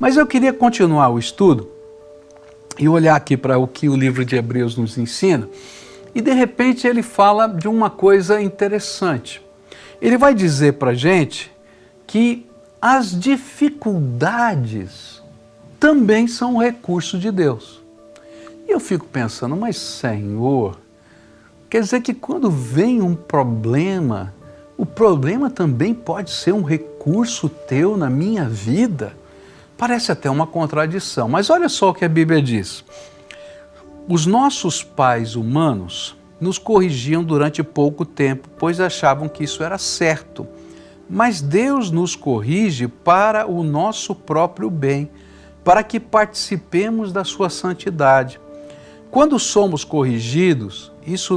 Mas eu queria continuar o estudo e olhar aqui para o que o livro de Hebreus nos ensina, e de repente ele fala de uma coisa interessante. Ele vai dizer para a gente que as dificuldades também são um recurso de Deus. E eu fico pensando, mas Senhor, quer dizer que quando vem um problema, o problema também pode ser um recurso teu na minha vida? Parece até uma contradição, mas olha só o que a Bíblia diz. Os nossos pais humanos nos corrigiam durante pouco tempo, pois achavam que isso era certo. Mas Deus nos corrige para o nosso próprio bem, para que participemos da sua santidade. Quando somos corrigidos, isso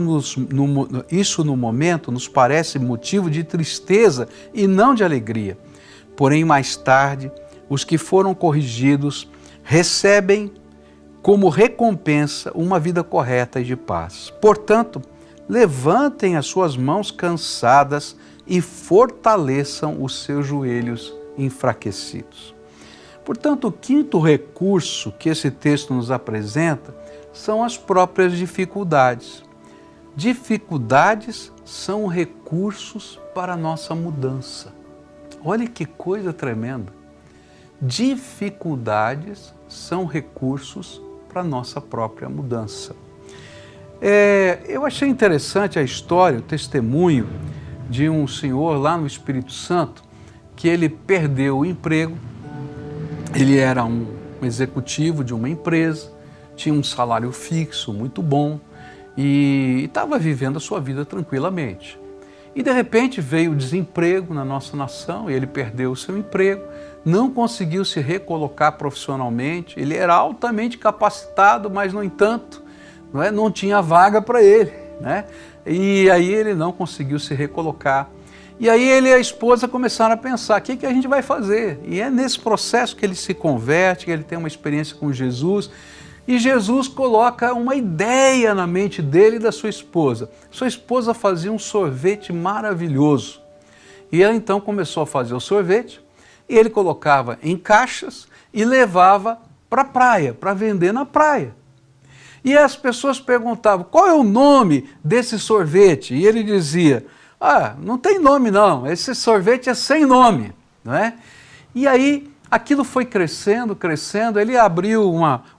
no momento nos parece motivo de tristeza e não de alegria. Porém, mais tarde, os que foram corrigidos recebem como recompensa uma vida correta e de paz. Portanto, levantem as suas mãos cansadas e fortaleçam os seus joelhos enfraquecidos. Portanto, o quinto recurso que esse texto nos apresenta são as próprias dificuldades. Dificuldades são recursos para a nossa mudança. Olha que coisa tremenda. Dificuldades são recursos para a nossa própria mudança. Eu achei interessante a história, o testemunho de um senhor lá no Espírito Santo, que ele perdeu o emprego, ele era um executivo de uma empresa, tinha um salário fixo muito bom e estava vivendo a sua vida tranquilamente. E de repente veio o desemprego na nossa nação, ele perdeu o seu emprego, não conseguiu se recolocar profissionalmente, ele era altamente capacitado, mas no entanto, não tinha vaga para ele, E aí ele não conseguiu se recolocar. E aí ele e a esposa começaram a pensar, o que a gente vai fazer? E é nesse processo que ele se converte, que ele tem uma experiência com Jesus, e Jesus coloca uma ideia na mente dele e da sua esposa. Sua esposa fazia um sorvete maravilhoso. E ela então começou a fazer o sorvete, e ele colocava em caixas e levava para a praia, para vender na praia. E as pessoas perguntavam, qual é o nome desse sorvete? E ele dizia, não tem nome não, esse sorvete é sem nome, não é? E aí aquilo foi crescendo, crescendo, ele abriu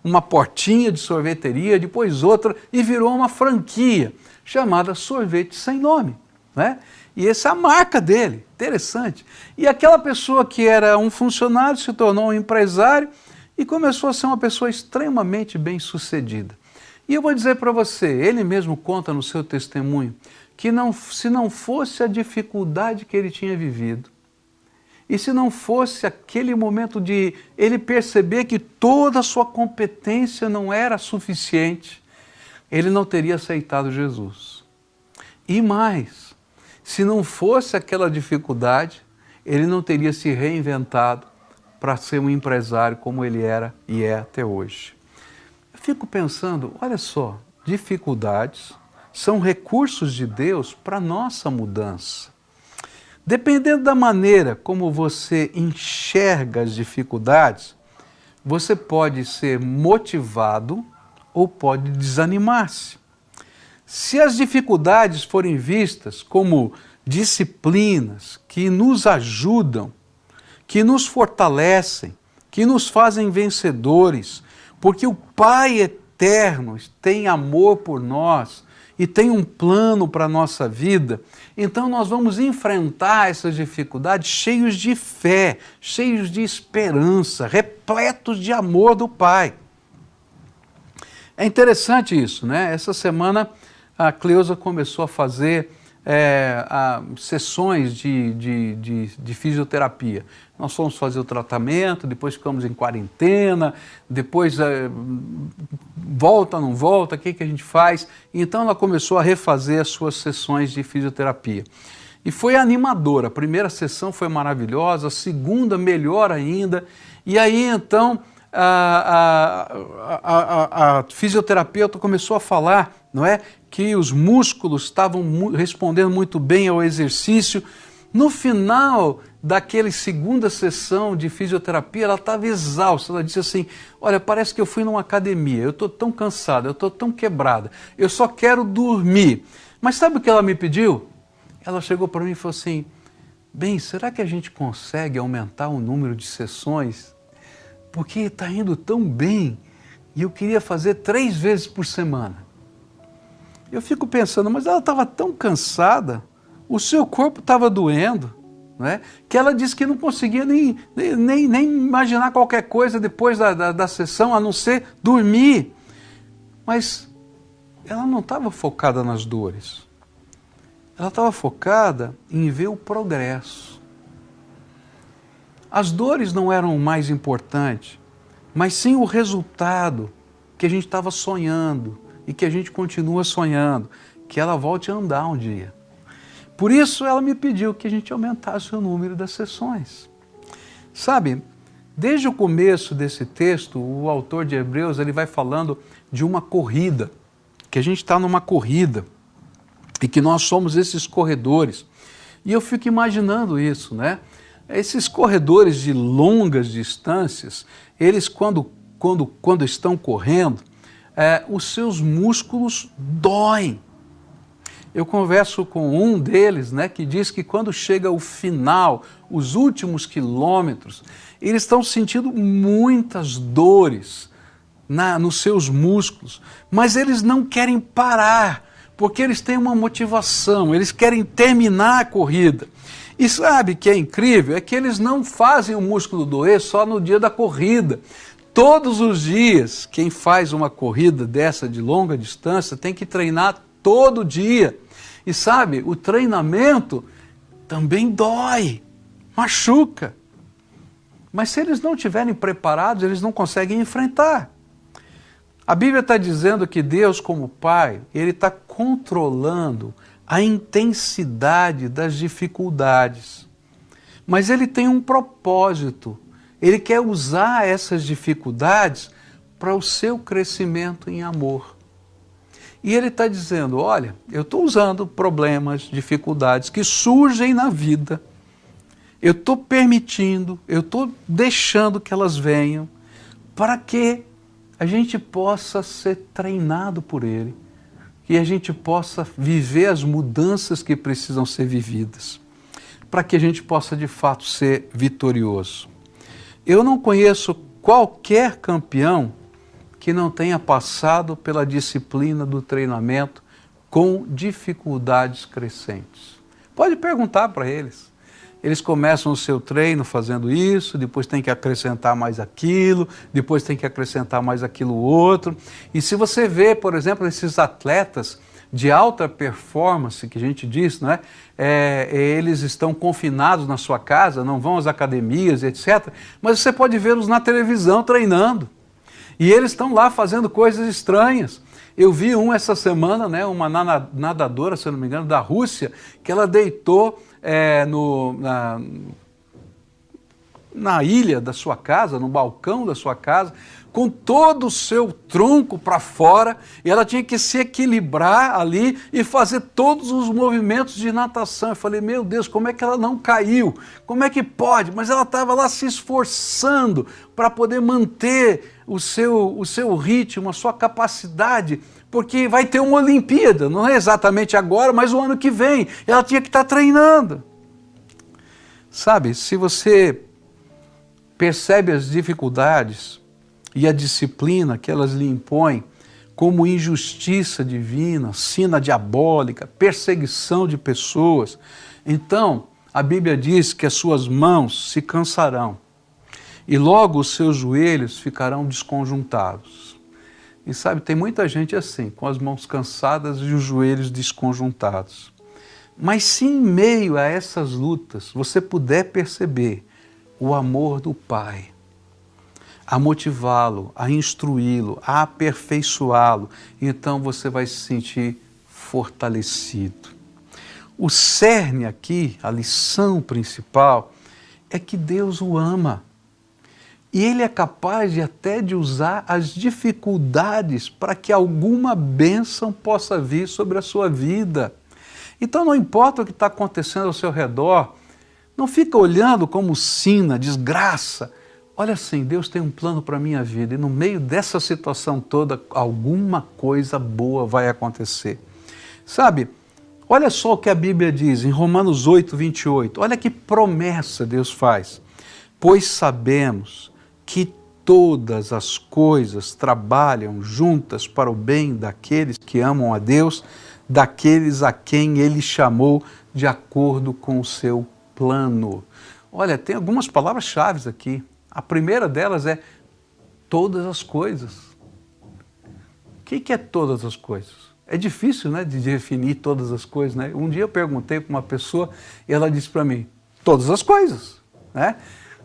uma portinha de sorveteria, depois outra, e virou uma franquia chamada Sorvete Sem Nome, né? E essa é a marca dele, interessante. E aquela pessoa que era um funcionário se tornou um empresário e começou a ser uma pessoa extremamente bem-sucedida. E eu vou dizer para você, ele mesmo conta no seu testemunho, que se não fosse a dificuldade que ele tinha vivido, e se não fosse aquele momento de ele perceber que toda a sua competência não era suficiente, ele não teria aceitado Jesus. E mais, se não fosse aquela dificuldade, ele não teria se reinventado para ser um empresário como ele era e é até hoje. Eu fico pensando, olha só, dificuldades são recursos de Deus para a nossa mudança. Dependendo da maneira como você enxerga as dificuldades, você pode ser motivado ou pode desanimar-se. Se as dificuldades forem vistas como disciplinas que nos ajudam, que nos fortalecem, que nos fazem vencedores, porque o Pai eterno tem amor por nós e tem um plano para a nossa vida, então nós vamos enfrentar essas dificuldades cheios de fé, cheios de esperança, repletos de amor do Pai. É interessante isso, né? Essa semana a Cleusa começou a fazer sessões de fisioterapia. Nós fomos fazer o tratamento, depois ficamos em quarentena, depois volta, não volta, o que a gente faz? Então ela começou a refazer as suas sessões de fisioterapia. E foi animadora, a primeira sessão foi maravilhosa, a segunda melhor ainda, e aí então a fisioterapeuta começou a falar, não é, que os músculos estavam respondendo muito bem ao exercício. No final, daquela segunda sessão de fisioterapia, ela estava exausta. Ela disse assim, olha, parece que eu fui numa academia, eu estou tão cansada, eu estou tão quebrada, eu só quero dormir. Mas sabe o que ela me pediu? Ela chegou para mim e falou assim, bem, será que a gente consegue aumentar o número de sessões? Porque está indo tão bem e eu queria fazer 3 vezes por semana. Eu fico pensando, mas ela estava tão cansada, o seu corpo estava doendo, né? Que ela disse que não conseguia nem imaginar qualquer coisa depois da sessão, a não ser dormir. Mas ela não estava focada nas dores. Ela estava focada em ver o progresso. As dores não eram o mais importante, mas sim o resultado que a gente estava sonhando e que a gente continua sonhando, que ela volte a andar um dia. Por isso ela me pediu que a gente aumentasse o número das sessões. Sabe, desde o começo desse texto, o autor de Hebreus ele vai falando de uma corrida, que a gente está numa corrida e que nós somos esses corredores. E eu fico imaginando isso, né? Esses corredores de longas distâncias, eles quando estão correndo, os seus músculos doem. Eu converso com um deles, né, que diz que quando chega o final, os últimos quilômetros, eles estão sentindo muitas dores nos seus músculos, mas eles não querem parar, porque eles têm uma motivação, eles querem terminar a corrida. E sabe o que é incrível? É que eles não fazem o músculo doer só no dia da corrida. Todos os dias, quem faz uma corrida dessa de longa distância tem que treinar todo dia. E sabe, o treinamento também dói, machuca. Mas se eles não estiverem preparados, eles não conseguem enfrentar. A Bíblia está dizendo que Deus, como Pai, Ele está controlando a intensidade das dificuldades. Mas Ele tem um propósito. Ele quer usar essas dificuldades para o seu crescimento em amor. E Ele está dizendo, olha, eu estou usando problemas, dificuldades que surgem na vida. Eu estou permitindo, eu estou deixando que elas venham para que a gente possa ser treinado por Ele, que a gente possa viver as mudanças que precisam ser vividas, para que a gente possa de fato ser vitorioso. Eu não conheço qualquer campeão que não tenha passado pela disciplina do treinamento com dificuldades crescentes. Pode perguntar para eles. Eles começam o seu treino fazendo isso, depois tem que acrescentar mais aquilo, depois tem que acrescentar mais aquilo outro. E se você vê, por exemplo, esses atletas de alta performance, que a gente diz, né? Eles estão confinados na sua casa, não vão às academias, etc. Mas você pode vê-los na televisão treinando. E eles estão lá fazendo coisas estranhas. Eu vi essa semana, né, uma nadadora, se eu não me engano, da Rússia, que ela deitou na ilha da sua casa, no balcão da sua casa, com todo o seu tronco para fora, e ela tinha que se equilibrar ali e fazer todos os movimentos de natação. Eu falei, meu Deus, como é que ela não caiu? Como é que pode? Mas ela estava lá se esforçando para poder manter o seu ritmo, a sua capacidade, porque vai ter uma Olimpíada, não é exatamente agora, mas o ano que vem. Ela tinha que estar treinando. Sabe, se você percebe as dificuldades e a disciplina que elas lhe impõem como injustiça divina, sina diabólica, perseguição de pessoas, então a Bíblia diz que as suas mãos se cansarão e logo os seus joelhos ficarão desconjuntados. E sabe, tem muita gente assim, com as mãos cansadas e os joelhos desconjuntados. Mas se em meio a essas lutas você puder perceber o amor do Pai, a motivá-lo, a instruí-lo, a aperfeiçoá-lo, então você vai se sentir fortalecido. O cerne aqui, a lição principal, é que Deus o ama. E Ele é capaz até de usar as dificuldades para que alguma bênção possa vir sobre a sua vida. Então não importa o que está acontecendo ao seu redor, Não fica olhando como sina, desgraça. Olha assim, Deus tem um plano para a minha vida e no meio dessa situação toda, alguma coisa boa vai acontecer. Sabe, olha só o que a Bíblia diz em Romanos 8, 28. Olha que promessa Deus faz. Pois sabemos que todas as coisas trabalham juntas para o bem daqueles que amam a Deus, daqueles a quem Ele chamou de acordo com o seu plano. Olha, tem algumas palavras-chave aqui. A primeira delas é todas as coisas. O que é todas as coisas? É difícil, né, de definir todas as coisas, né? Um dia eu perguntei para uma pessoa e ela disse para mim, todas as coisas, né?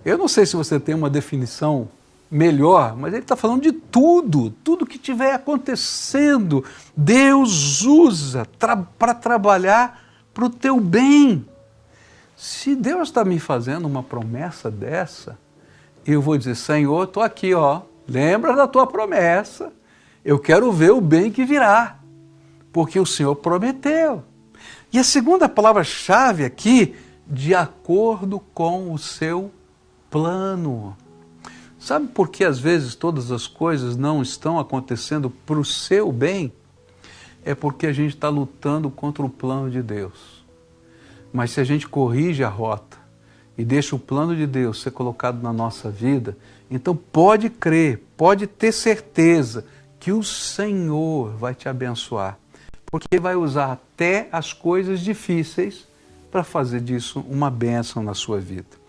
Eu não sei se você tem uma definição melhor, mas ele está falando de tudo, tudo que estiver acontecendo, Deus usa para trabalhar para o teu bem. Se Deus está me fazendo uma promessa dessa, eu vou dizer, Senhor, estou aqui, ó, lembra da tua promessa, eu quero ver o bem que virá, porque o Senhor prometeu. E a segunda palavra-chave aqui, de acordo com o seu plano. Sabe por que às vezes todas as coisas não estão acontecendo para o seu bem? É porque a gente está lutando contra o plano de Deus. Mas se a gente corrige a rota e deixa o plano de Deus ser colocado na nossa vida, então pode crer, pode ter certeza que o Senhor vai te abençoar. Porque Ele vai usar até as coisas difíceis para fazer disso uma bênção na sua vida.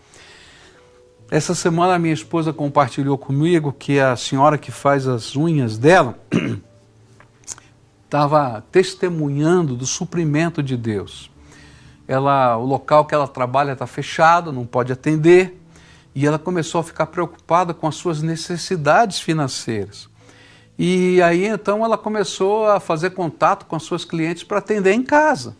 Essa semana a minha esposa compartilhou comigo que a senhora que faz as unhas dela estava testemunhando do suprimento de Deus. O local que ela trabalha está fechado, não pode atender, e ela começou a ficar preocupada com as suas necessidades financeiras. E aí então ela começou a fazer contato com as suas clientes para atender em casa.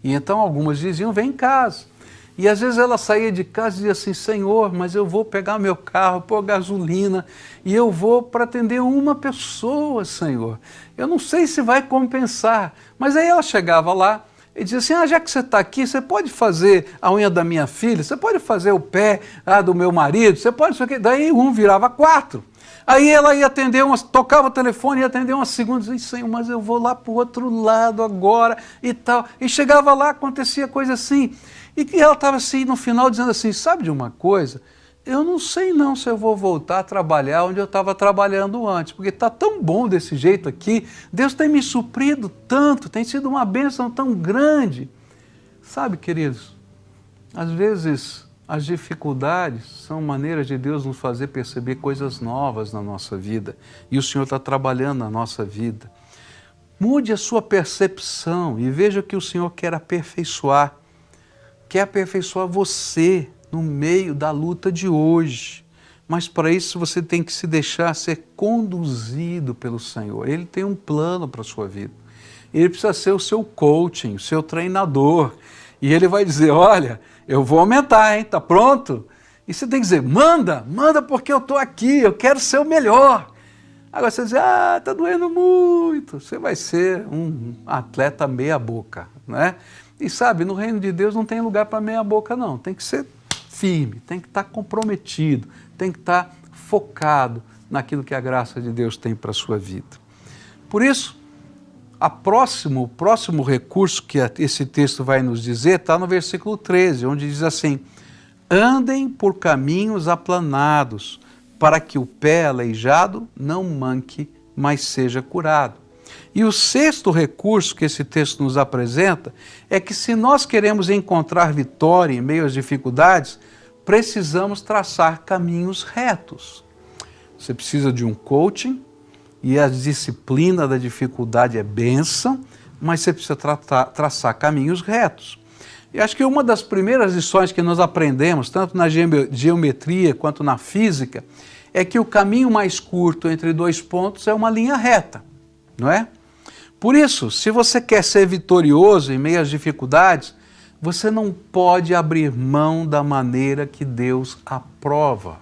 E então algumas diziam, vem em casa. E às vezes ela saía de casa e dizia assim, Senhor, mas eu vou pegar meu carro, pôr gasolina, e eu vou para atender uma pessoa, Senhor. Eu não sei se vai compensar. Mas aí ela chegava lá e dizia assim, já que você está aqui, você pode fazer a unha da minha filha, você pode fazer o pé do meu marido, você pode... Daí um virava 4. Aí ela ia atender, tocava o telefone, ia atender uma segunda, dizia, Senhor, mas eu vou lá para o outro lado agora e tal. E chegava lá, acontecia coisa assim. E ela estava assim, no final, dizendo assim, sabe de uma coisa? Eu não sei não se eu vou voltar a trabalhar onde eu estava trabalhando antes, porque está tão bom desse jeito aqui, Deus tem me suprido tanto, tem sido uma bênção tão grande. Sabe, queridos, às vezes as dificuldades são maneiras de Deus nos fazer perceber coisas novas na nossa vida, e o Senhor está trabalhando na nossa vida. Mude a sua percepção e veja que o Senhor quer aperfeiçoar você no meio da luta de hoje. Mas para isso você tem que se deixar ser conduzido pelo Senhor. Ele tem um plano para a sua vida. Ele precisa ser o seu coaching, o seu treinador. E ele vai dizer, olha, eu vou aumentar, hein? Tá pronto? E você tem que dizer, manda porque eu estou aqui, eu quero ser o melhor. Agora você diz, tá doendo muito. Você vai ser um atleta meia boca, né? E sabe, no reino de Deus não tem lugar para meia boca não, tem que ser firme, tem que estar comprometido, tem que estar focado naquilo que a graça de Deus tem para a sua vida. Por isso, o próximo recurso que esse texto vai nos dizer está no versículo 13, onde diz assim, andem por caminhos aplanados, para que o pé aleijado não manque, mas seja curado. E o sexto recurso que esse texto nos apresenta é que se nós queremos encontrar vitória em meio às dificuldades, precisamos traçar caminhos retos. Você precisa de um coaching, e a disciplina da dificuldade é bênção, mas você precisa traçar caminhos retos. E acho que uma das primeiras lições que nós aprendemos, tanto na geometria quanto na física, é que o caminho mais curto entre 2 pontos é uma linha reta, não é? Por isso, se você quer ser vitorioso em meio às dificuldades, você não pode abrir mão da maneira que Deus aprova.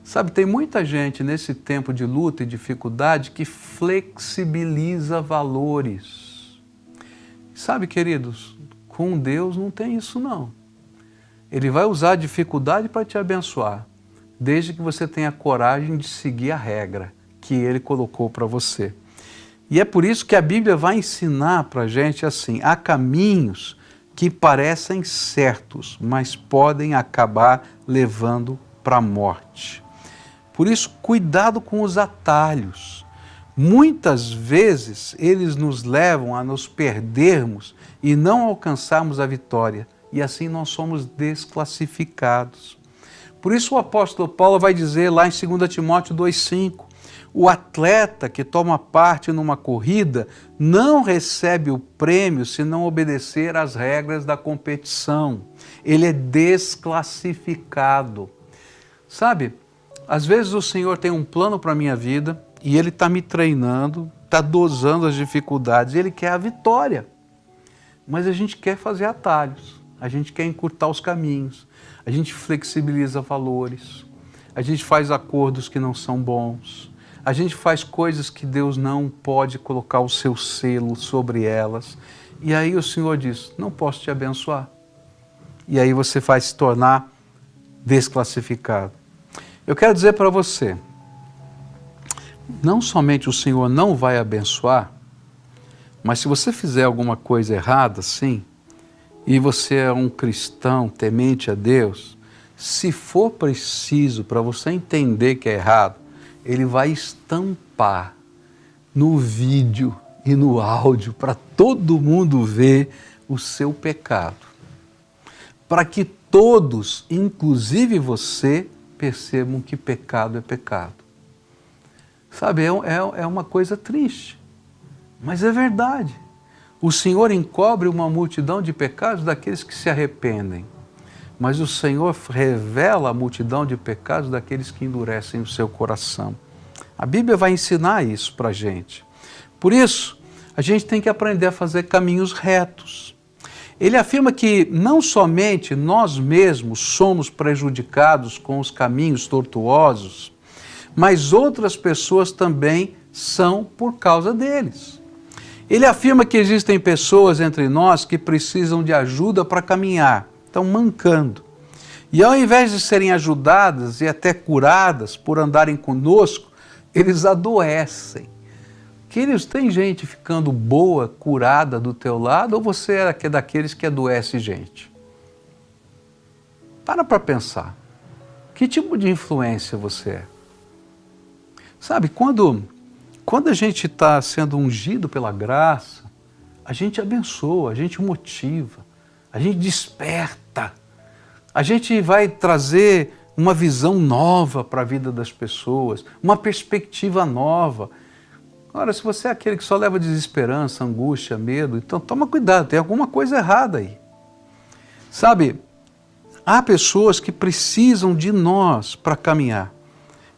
Sabe, tem muita gente nesse tempo de luta e dificuldade que flexibiliza valores. Sabe, queridos, com Deus não tem isso não. Ele vai usar a dificuldade para te abençoar, desde que você tenha coragem de seguir a regra que Ele colocou para você. E é por isso que a Bíblia vai ensinar para a gente assim, há caminhos que parecem certos, mas podem acabar levando para a morte. Por isso, cuidado com os atalhos. Muitas vezes eles nos levam a nos perdermos e não alcançarmos a vitória, e assim nós somos desclassificados. Por isso o apóstolo Paulo vai dizer lá em 2 Timóteo 2,5, o atleta que toma parte numa corrida não recebe o prêmio se não obedecer às regras da competição. Ele é desclassificado. Sabe, às vezes o Senhor tem um plano para a minha vida e Ele está me treinando, está dosando as dificuldades, Ele quer a vitória. Mas a gente quer fazer atalhos, a gente quer encurtar os caminhos, a gente flexibiliza valores, a gente faz acordos que não são bons, a gente faz coisas que Deus não pode colocar o seu selo sobre elas. E aí o Senhor diz, não posso te abençoar. E aí você vai se tornar desclassificado. Eu quero dizer para você, não somente o Senhor não vai abençoar, mas se você fizer alguma coisa errada, sim, e você é um cristão temente a Deus, se for preciso para você entender que é errado, Ele vai estampar no vídeo e no áudio para todo mundo ver o seu pecado. Para que todos, inclusive você, percebam que pecado é pecado. Sabe, é uma coisa triste, mas é verdade. O Senhor encobre uma multidão de pecados daqueles que se arrependem, mas o Senhor revela a multidão de pecados daqueles que endurecem o seu coração. A Bíblia vai ensinar isso para a gente. Por isso, a gente tem que aprender a fazer caminhos retos. Ele afirma que não somente nós mesmos somos prejudicados com os caminhos tortuosos, mas outras pessoas também são por causa deles. Ele afirma que existem pessoas entre nós que precisam de ajuda para caminhar, estão mancando. E ao invés de serem ajudadas e até curadas por andarem conosco, eles adoecem. Queridos, tem gente ficando boa, curada do teu lado, ou você é daqueles que adoece gente? Para pensar. Que tipo de influência você é? Sabe, quando a gente está sendo ungido pela graça, a gente abençoa, a gente motiva, a gente desperta, a gente vai trazer uma visão nova para a vida das pessoas, uma perspectiva nova. Ora, se você é aquele que só leva desesperança, angústia, medo, então toma cuidado, tem alguma coisa errada aí. Sabe, há pessoas que precisam de nós para caminhar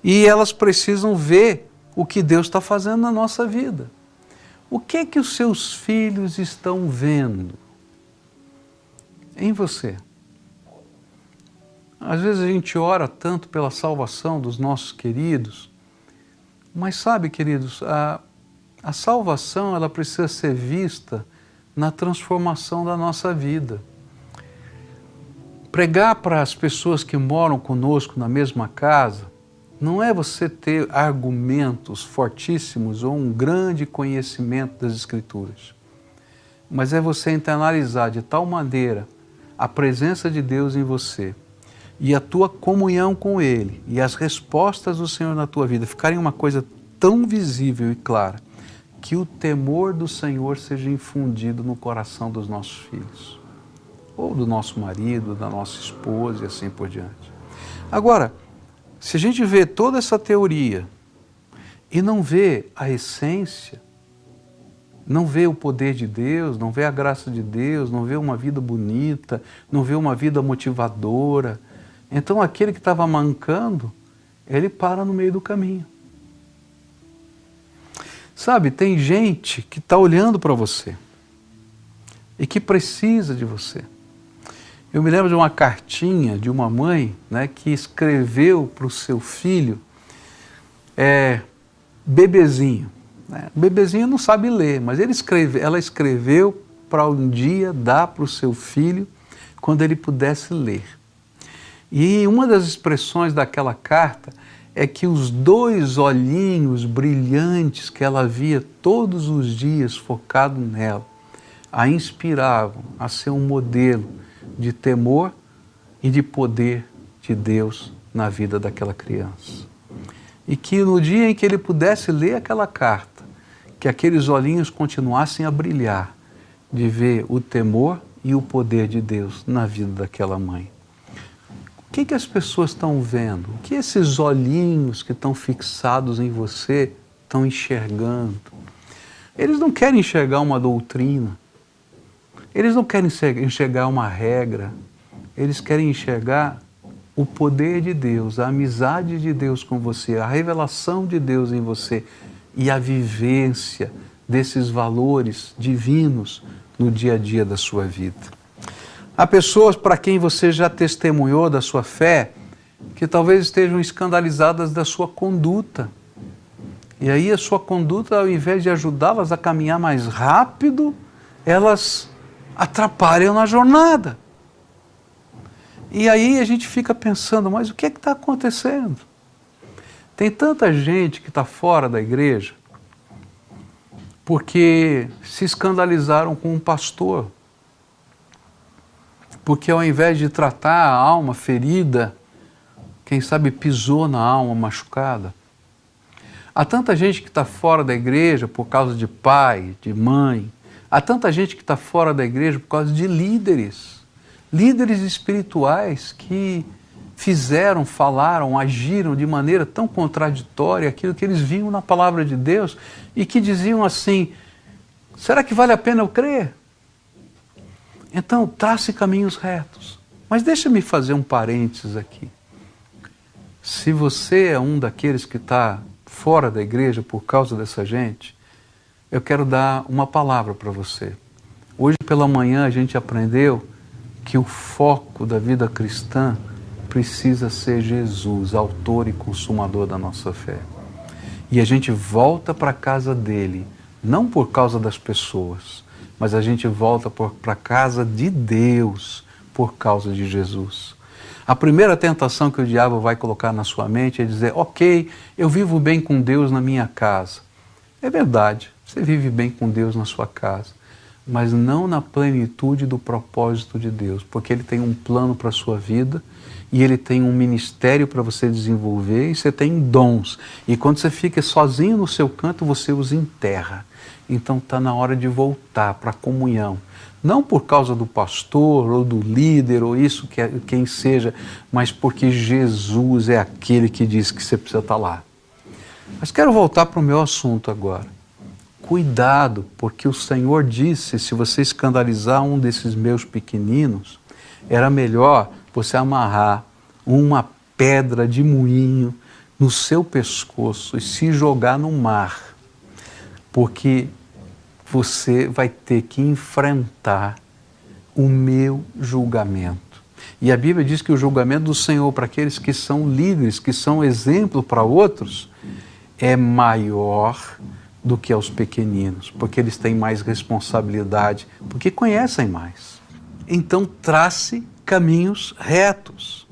e elas precisam ver o que Deus está fazendo na nossa vida. O que é que os seus filhos estão vendo em você? Às vezes a gente ora tanto pela salvação dos nossos queridos, mas sabe, queridos, a salvação ela precisa ser vista na transformação da nossa vida. Pregar para as pessoas que moram conosco na mesma casa não é você ter argumentos fortíssimos ou um grande conhecimento das Escrituras, mas é você internalizar de tal maneira a presença de Deus em você e a tua comunhão com Ele e as respostas do Senhor na tua vida ficarem uma coisa tão visível e clara que o temor do Senhor seja infundido no coração dos nossos filhos, ou do nosso marido, da nossa esposa e assim por diante. Agora, se a gente vê toda essa teoria e não vê a essência, não vê o poder de Deus, não vê a graça de Deus, não vê uma vida bonita, não vê uma vida motivadora, então aquele que estava mancando, ele para no meio do caminho. Sabe, tem gente que está olhando para você e que precisa de você. Eu me lembro de uma cartinha de uma mãe, né, que escreveu para o seu filho, bebezinho. Né? O bebezinho não sabe ler, mas ela escreveu para um dia dar para o seu filho quando ele pudesse ler. E uma das expressões daquela carta é que os 2 olhinhos brilhantes que ela via todos os dias focado nela, a inspiravam a ser um modelo de temor e de poder de Deus na vida daquela criança. E que no dia em que ele pudesse ler aquela carta, que aqueles olhinhos continuassem a brilhar, de ver o temor e o poder de Deus na vida daquela mãe. O que as pessoas estão vendo? O que esses olhinhos que estão fixados em você estão enxergando? Eles não querem enxergar uma doutrina, eles não querem enxergar uma regra, eles querem enxergar o poder de Deus, a amizade de Deus com você, a revelação de Deus em você e a vivência desses valores divinos no dia a dia da sua vida. Há pessoas para quem você já testemunhou da sua fé que talvez estejam escandalizadas da sua conduta. E aí a sua conduta, ao invés de ajudá-las a caminhar mais rápido, elas atrapalham na jornada. E aí a gente fica pensando, mas o que é que está acontecendo? Tem tanta gente que está fora da igreja porque se escandalizaram com um pastor. Porque ao invés de tratar a alma ferida, quem sabe pisou na alma machucada. Há tanta gente que está fora da igreja por causa de pai, de mãe. Há tanta gente que está fora da igreja por causa de líderes. Líderes espirituais que fizeram, falaram, agiram de maneira tão contraditória aquilo que eles viam na palavra de Deus e que diziam assim, será que vale a pena eu crer? Então, trace caminhos retos. Mas deixa-me fazer um parênteses aqui. Se você é um daqueles que está fora da igreja por causa dessa gente, eu quero dar uma palavra para você. Hoje pela manhã a gente aprendeu que o foco da vida cristã precisa ser Jesus, autor e consumador da nossa fé. E a gente volta para a casa dele, não por causa das pessoas, mas a gente volta para a casa de Deus por causa de Jesus. A primeira tentação que o diabo vai colocar na sua mente é dizer, ok, eu vivo bem com Deus na minha casa. É verdade, você vive bem com Deus na sua casa, mas não na plenitude do propósito de Deus, porque Ele tem um plano para a sua vida e Ele tem um ministério para você desenvolver e você tem dons. E quando você fica sozinho no seu canto, você os enterra. Então está na hora de voltar para a comunhão. Não por causa do pastor ou do líder ou isso, quem seja, mas porque Jesus é aquele que diz que você precisa estar lá. Mas quero voltar para o meu assunto agora. Cuidado, porque o Senhor disse, se você escandalizar um desses meus pequeninos, era melhor você amarrar uma pedra de moinho no seu pescoço e se jogar no mar. Porque você vai ter que enfrentar o meu julgamento. E a Bíblia diz que o julgamento do Senhor para aqueles que são líderes, que são exemplo para outros, é maior do que aos pequeninos, porque eles têm mais responsabilidade, porque conhecem mais. Então trace caminhos retos.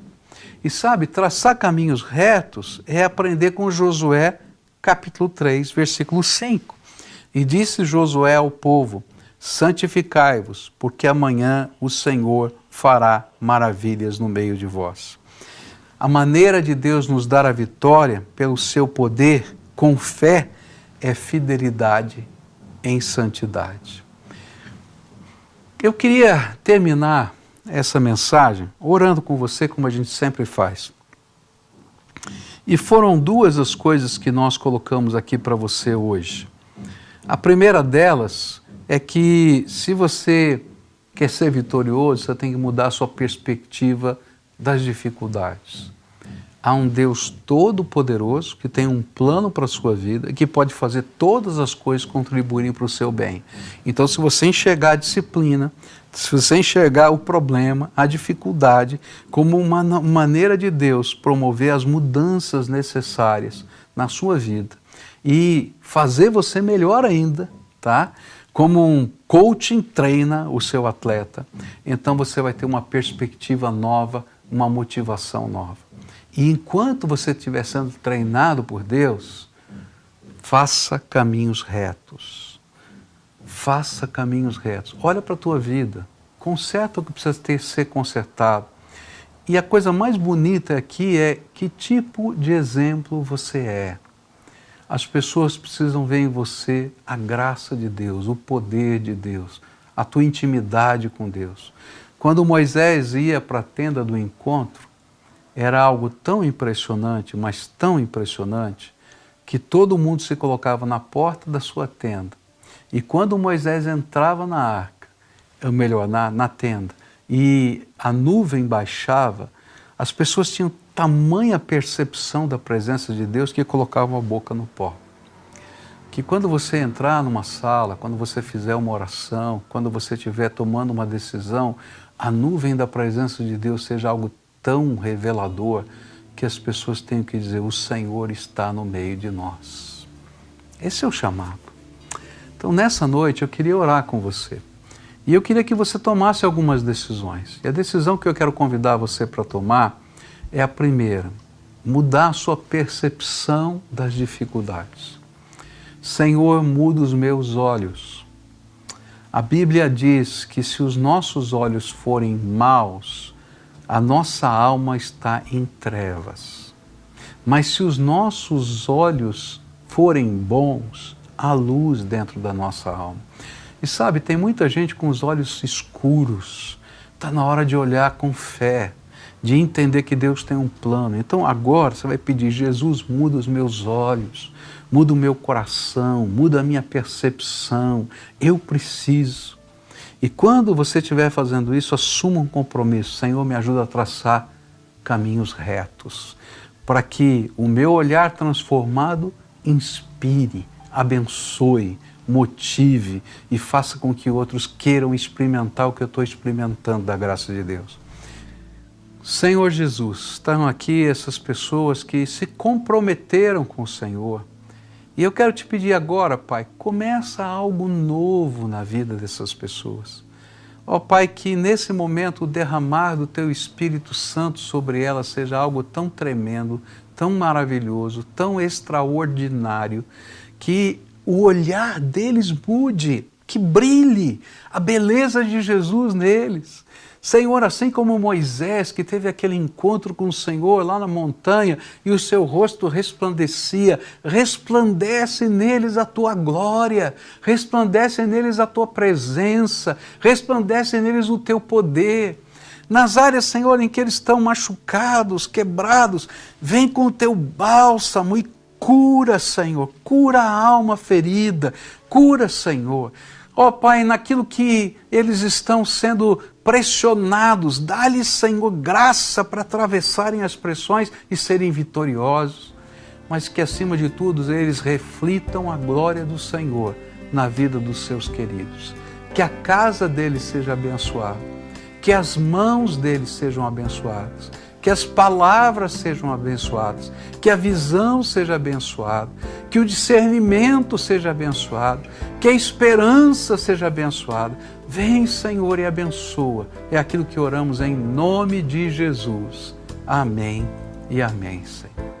E sabe, traçar caminhos retos é aprender com Josué, capítulo 3, versículo 5. E disse Josué ao povo, santificai-vos, porque amanhã o Senhor fará maravilhas no meio de vós. A maneira de Deus nos dar a vitória pelo seu poder, com fé, é fidelidade em santidade. Eu queria terminar essa mensagem orando com você, como a gente sempre faz. E foram 2 as coisas que nós colocamos aqui para você hoje. A primeira delas é que se você quer ser vitorioso, você tem que mudar a sua perspectiva das dificuldades. Há um Deus todo-poderoso que tem um plano para a sua vida e que pode fazer todas as coisas contribuírem para o seu bem. Então, se você enxergar a disciplina, se você enxergar o problema, a dificuldade, como uma maneira de Deus promover as mudanças necessárias na sua vida e fazer você melhor ainda, tá? Como um coaching treina o seu atleta, então você vai ter uma perspectiva nova uma motivação nova. E enquanto você estiver sendo treinado por Deus, faça caminhos retos. Faça caminhos retos. Olha para a tua vida. Conserta o que precisa ser consertado. E a coisa mais bonita aqui é que tipo de exemplo você é. As pessoas precisam ver em você a graça de Deus, o poder de Deus, a tua intimidade com Deus. Quando Moisés ia para a tenda do encontro, era algo tão impressionante, mas tão impressionante, que todo mundo se colocava na porta da sua tenda. E quando Moisés entrava na arca, ou melhor, na tenda, e a nuvem baixava, as pessoas tinham tamanha percepção da presença de Deus que colocavam a boca no pó. Que quando você entrar numa sala, quando você fizer uma oração, quando você estiver tomando uma decisão, a nuvem da presença de Deus seja algo tão revelador que as pessoas tenham que dizer: o Senhor está no meio de nós. Esse é o chamado. Então, nessa noite, eu queria orar com você. E eu queria que você tomasse algumas decisões. E a decisão que eu quero convidar você para tomar é a primeira: mudar a sua percepção das dificuldades. Senhor, muda os meus olhos. A Bíblia diz que se os nossos olhos forem maus, a nossa alma está em trevas. Mas se os nossos olhos forem bons, há luz dentro da nossa alma. E sabe, tem muita gente com os olhos escuros. Está na hora de olhar com fé, de entender que Deus tem um plano. Então agora você vai pedir: Jesus, muda os meus olhos, muda o meu coração, muda a minha percepção. Eu preciso. E quando você estiver fazendo isso, assuma um compromisso. Senhor, me ajuda a traçar caminhos retos, para que o meu olhar transformado inspire, abençoe, motive e faça com que outros queiram experimentar o que eu estou experimentando da graça de Deus. Senhor Jesus, estão aqui essas pessoas que se comprometeram com o Senhor. E eu quero te pedir agora, Pai, começa algo novo na vida dessas pessoas. Ó Pai, que nesse momento o derramar do Teu Espírito Santo sobre elas seja algo tão tremendo, tão maravilhoso, tão extraordinário, que o olhar deles mude, que brilhe a beleza de Jesus neles. Senhor, assim como Moisés, que teve aquele encontro com o Senhor lá na montanha e o seu rosto resplandecia, resplandece neles a Tua glória, resplandece neles a Tua presença, resplandece neles o Teu poder. Nas áreas, Senhor, em que eles estão machucados, quebrados, vem com o Teu bálsamo e cura, Senhor, cura a alma ferida, cura, Senhor. Ó Pai, naquilo que eles estão sendo pressionados, dá-lhes, Senhor, graça para atravessarem as pressões e serem vitoriosos, mas que acima de tudo eles reflitam a glória do Senhor na vida dos seus queridos. Que a casa deles seja abençoada, que as mãos deles sejam abençoadas, que as palavras sejam abençoadas, que a visão seja abençoada, que o discernimento seja abençoado, que a esperança seja abençoada. Vem, Senhor, e abençoa. É aquilo que oramos em nome de Jesus. Amém e amém, Senhor.